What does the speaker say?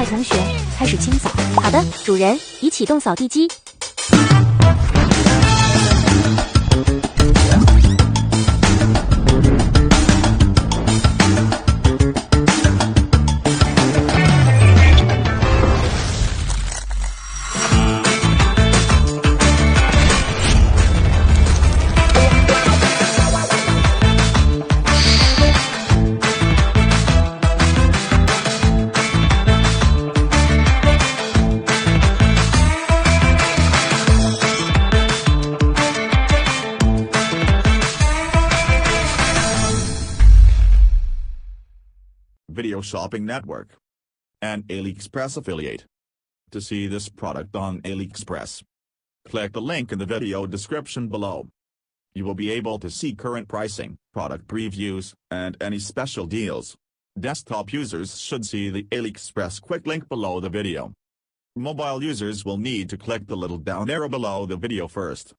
2同学开始清扫。好的，主人，已启动扫地机。Video Shopping Network, an AliExpress affiliate. To see this product on AliExpress, click the link in the video description below. You will be able to see current pricing, product previews, and any special deals. Desktop users should see the AliExpress quick link below the video. Mobile users will need to click the little down arrow below the video first.